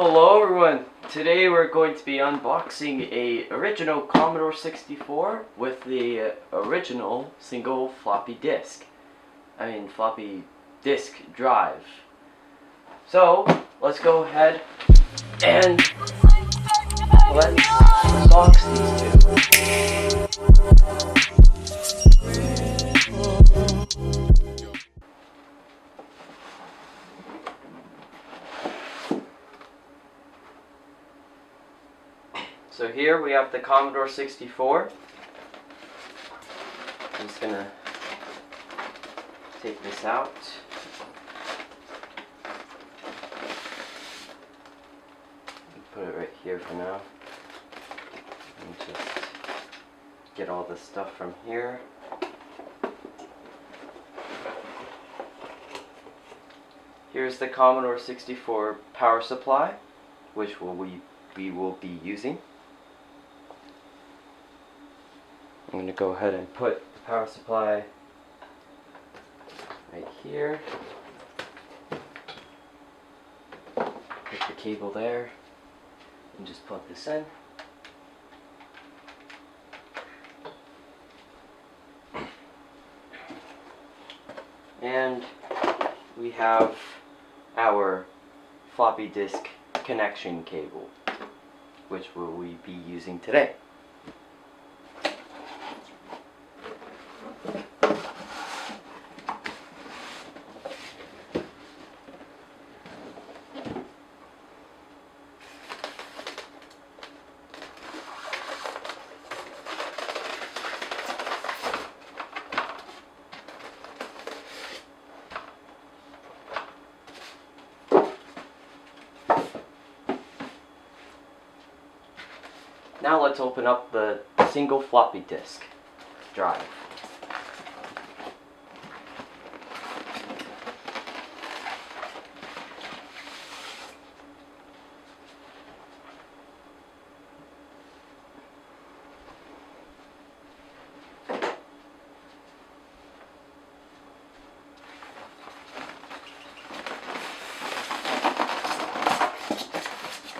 Hello everyone! Today we're going to be unboxing a original Commodore 64 with the original single floppy disk drive. So, let's go ahead and let's unbox these two. So here we have the Commodore 64. I'm just gonna take this out. Put it right here for now. And just get all this stuff from here. Here's the Commodore 64 power supply, which we will be using. I'm going to go ahead and put the power supply right here. Put the cable there and just plug this in. And we have our floppy disk connection cable, which we be using today. Now let's open up the single floppy disk drive.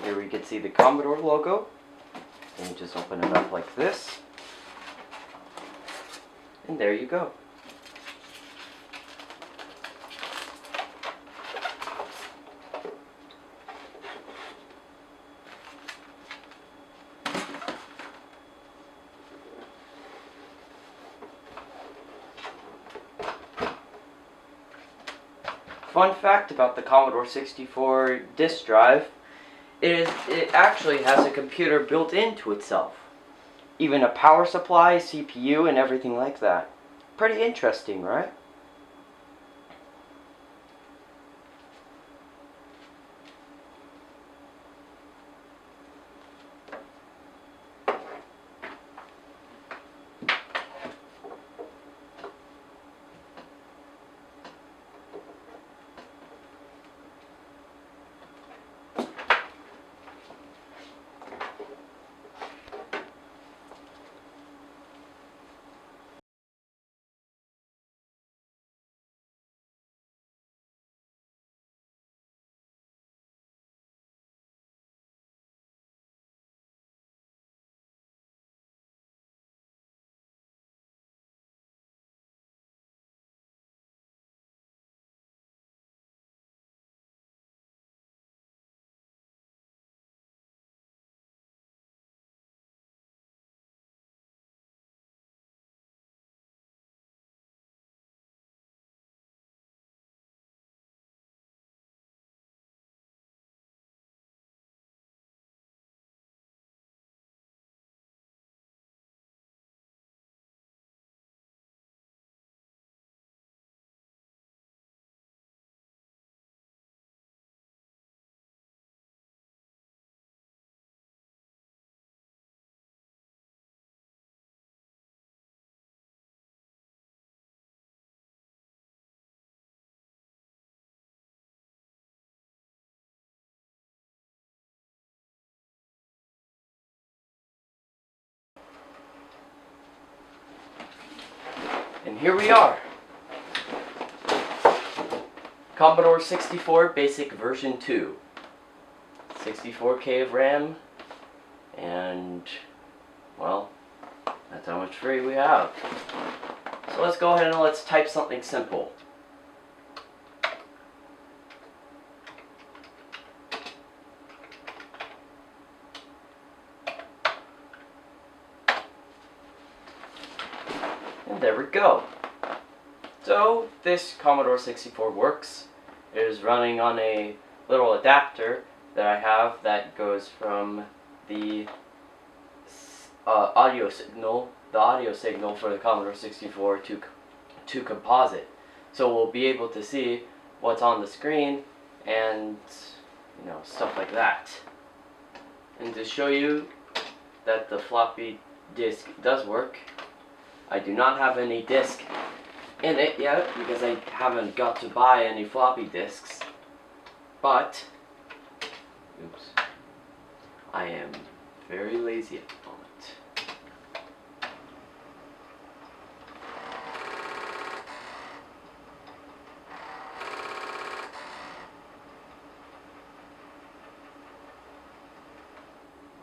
Here we can see the Commodore logo. And you just open it up like this, and there you go. Fun fact about the Commodore 64 disk drive: it actually has a computer built into itself. Even a power supply, CPU, and everything like that. Pretty interesting, right? And here we are. Commodore 64 Basic version 2. 64K of RAM, and well, that's how much free we have. So let's go ahead and let's type something simple. And there we go. So this Commodore 64 works. It is running on a little adapter that I have that goes from the audio signal for the Commodore 64 to composite. So we'll be able to see what's on the screen and stuff like that. And to show you that the floppy disk does work, I do not have any disk in it yet because I haven't got to buy any floppy disks, but oops, I am very lazy at the moment.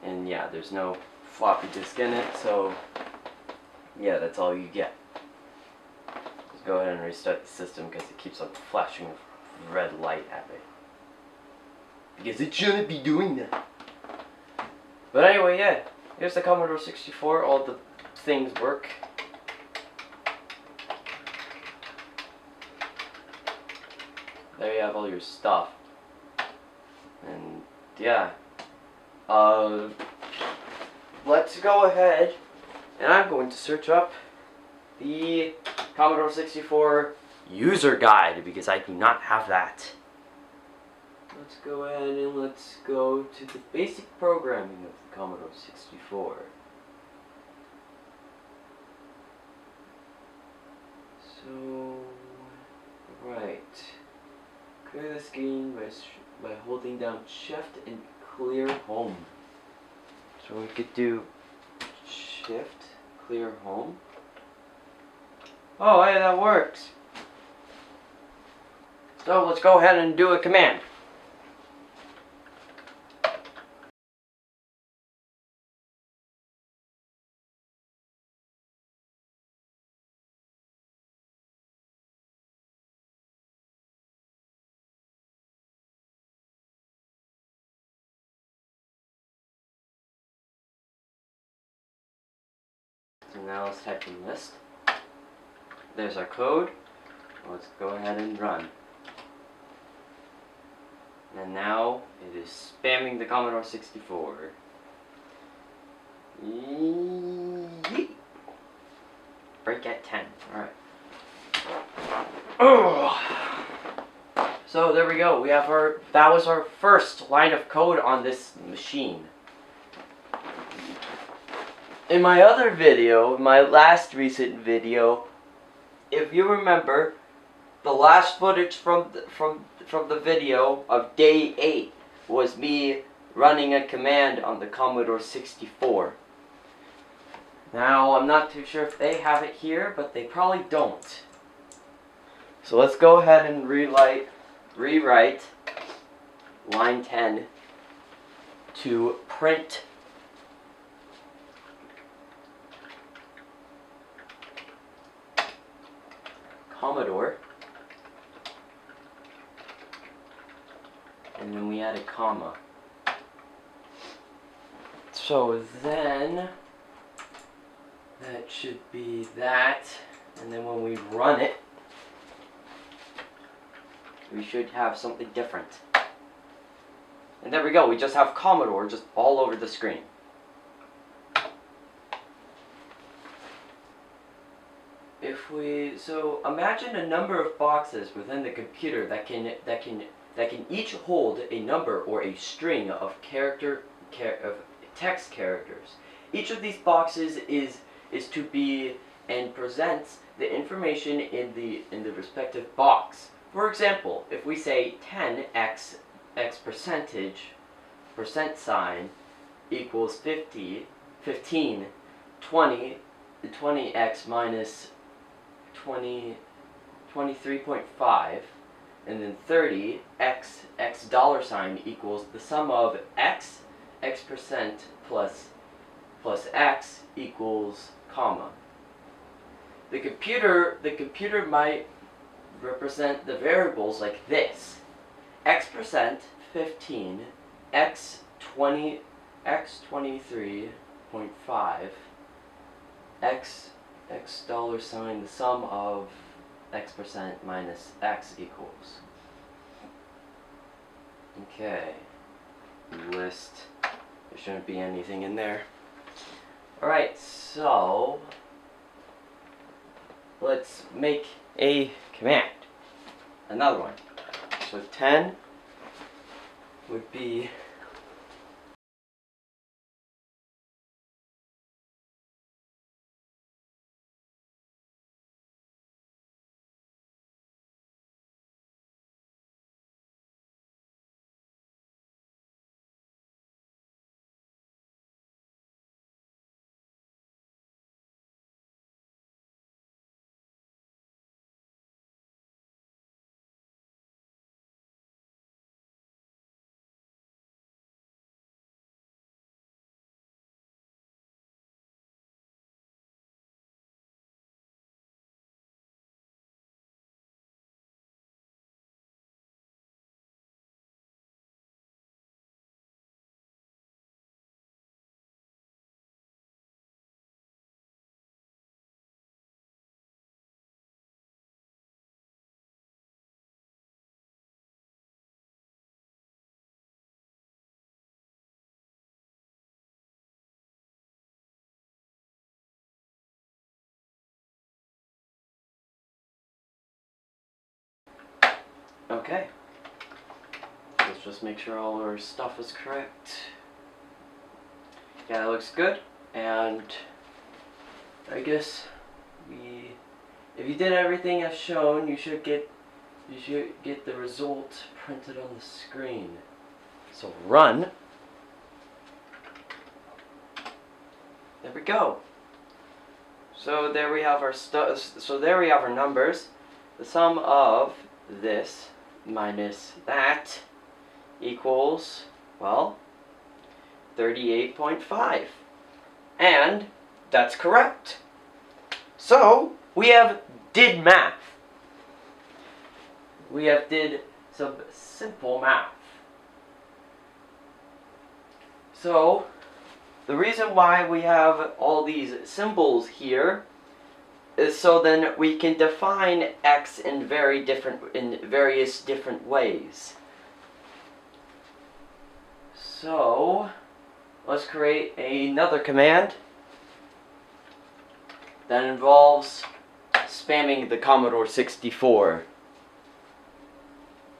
And yeah, there's no floppy disk in it, so yeah, that's all you get. Let's go ahead and restart the system because it keeps on flashing red light at me. Because it shouldn't be doing that. But anyway, yeah, here's the Commodore 64. All the things work. There you have all your stuff. And yeah, let's go ahead, and I'm going to search up the Commodore 64 user guide because I do not have that. Let's go ahead and let's go to the basic programming of the Commodore 64. So, right. Clear the screen by holding down Shift and clear home. So we could do Shift, clear home. Oh, hey, that works. So let's go ahead and do a command. So now let's type in list. There's our code. Let's go ahead and run. And now it is spamming the Commodore 64. Yeet. Break at 10. Alright. So there we go. We have that was our first line of code on this machine. In my other video, my last recent video, if you remember, the last footage from the video of day 8 was me running a command on the Commodore 64. Now, I'm not too sure if they have it here, but they probably don't. So let's go ahead and rewrite line 10 to print Commodore, and then we add a comma. So then that should be that, and then when we run it, we should have something different. And there we go, we just have Commodore just all over the screen. So imagine a number of boxes within the computer that can each hold a number or a string of text characters. Each of these boxes is to be and presents the information in the respective box. For example, if we say 10x percent sign equals 15, 20x minus 23.5 And then 30, x dollar sign equals the sum of x percent plus x equals comma. The computer might represent the variables like this: x percent 15, x 20, x 23.5, x dollar sign, the sum of x percent minus x equals. Okay, list. There shouldn't be anything in there. Alright, so let's make a command. Another one. So 10 would be okay. Let's just make sure all our stuff is correct. Yeah, that looks good. And I guess if you did everything as shown, you should get the result printed on the screen. So run. There we go. So there we have our so there we have our numbers. The sum of this minus that equals, well, 38.5. And that's correct. So we have did math. We have did some simple math. So the reason why we have all these symbols here is so then we can define x in various different ways. So let's create another command that involves spamming the Commodore 64.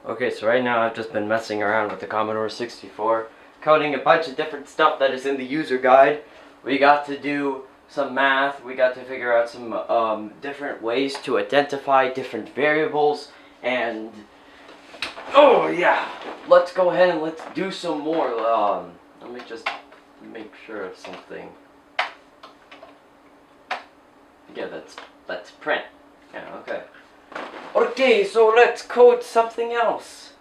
Okay, so right now I've just been messing around with the Commodore 64, coding a bunch of different stuff that is in the user guide. We got to do some math, we got to figure out some different ways to identify different variables, and oh yeah, let's go ahead and let's do some more. Let me just make sure of something. Yeah, let's print. Yeah, okay. Okay, so let's code something else.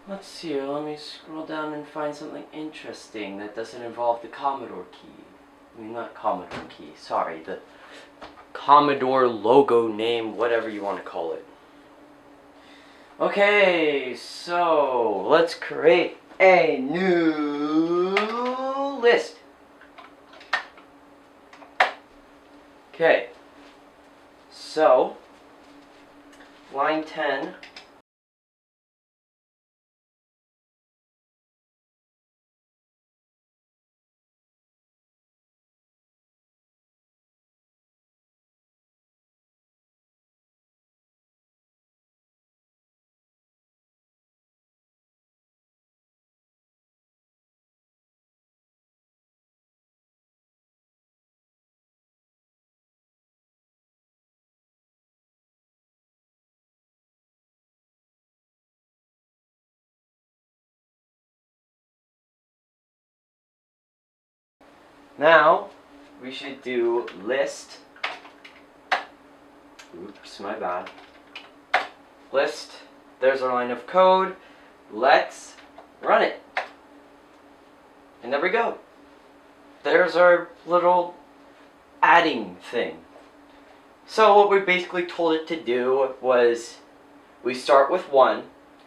Let's see, let me scroll down and find something interesting that doesn't involve the Commodore key. I mean, not Commodore key, sorry, the Commodore logo name, whatever you want to call it. Okay, so let's create a new list. Okay, so line 10, now we should do list, oops, my bad, list there's our line of code. Let's run it. And there we go. There's our little adding thing. So what we basically told it to do was we start with 1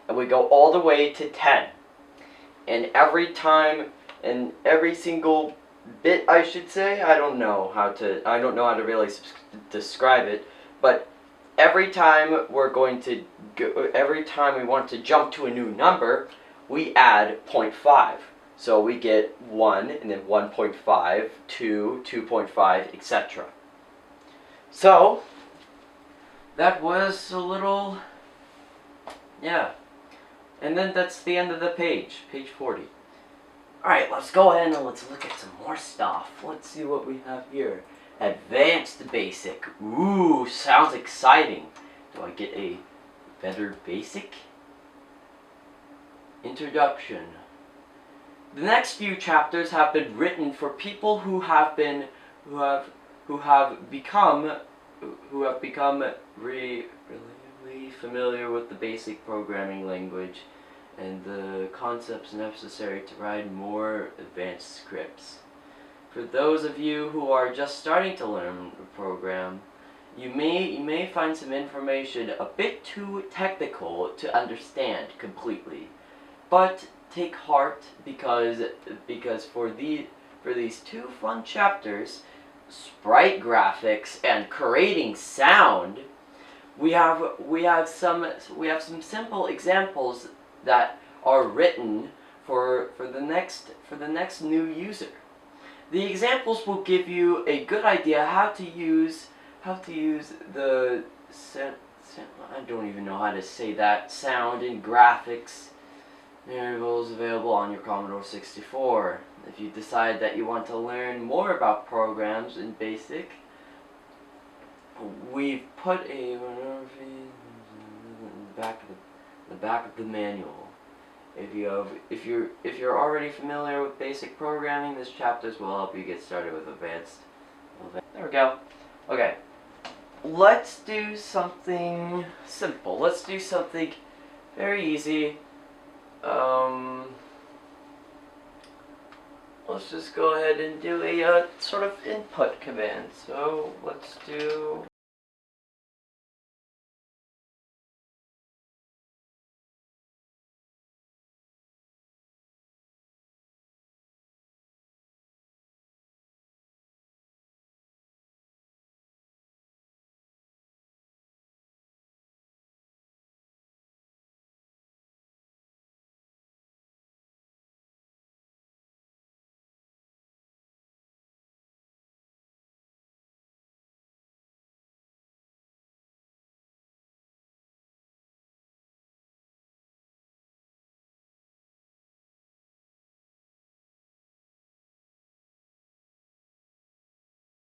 and we go all the way to 10. And every single bit, I should say, I don't know how to really describe it, but every time every time we want to jump to a new number, we add 0.5. So we get 1, and then 1.5, 2, 2.5, etc. So, that was a little, yeah. And then that's the end of the page 40. Alright, let's go ahead and let's look at some more stuff. Let's see what we have here. Advanced Basic. Ooh, sounds exciting. Do I get a better basic? Introduction. The next few chapters have been written for people who have become relatively familiar with the basic programming language and the concepts necessary to write more advanced scripts. For those of you who are just starting to learn the program, you may find some information a bit too technical to understand completely. But take heart, because for these 2 fun chapters, sprite graphics and creating sound, we have some simple examples that are written for the next new user. The examples will give you a good idea how to use the I don't even know how to say that, sound and graphics variables available on your Commodore 64. If you decide that you want to learn more about programs in BASIC, we've put a the back of the manual. If you're already familiar with basic programming, this chapters will help you get started with advanced. There we go. Okay, let's do something simple. Let's do something very easy. Let's just go ahead and do a sort of input command. So let's do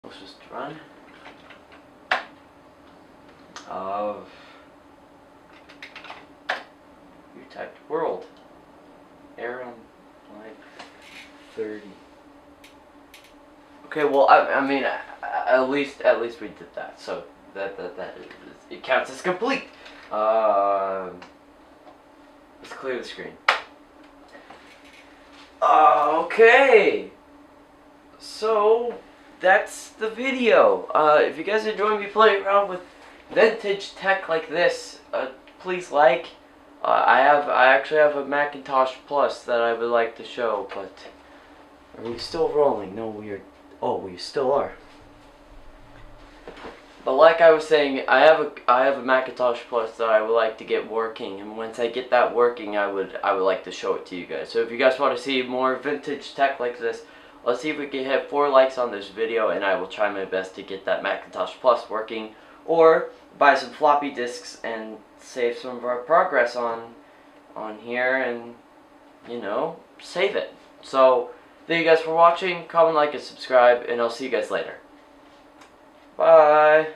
let's just run of you typed world error on line 30. Okay, well I mean at least we did that, so that it counts as complete. Let's clear the screen. Okay, so that's the video. If you guys enjoy me playing around with vintage tech like this, please like. I actually have a Macintosh Plus that I would like to show, but are we still rolling? No, we are. Oh, we still are. But like I was saying, I have a Macintosh Plus that I would like to get working, and once I get that working, I would like to show it to you guys. So if you guys want to see more vintage tech like this, let's see if we can hit 4 likes on this video, and I will try my best to get that Macintosh Plus working, or buy some floppy disks and save some of our progress on here, and you know, save it. So thank you guys for watching. Comment, like, and subscribe, and I'll see you guys later. Bye.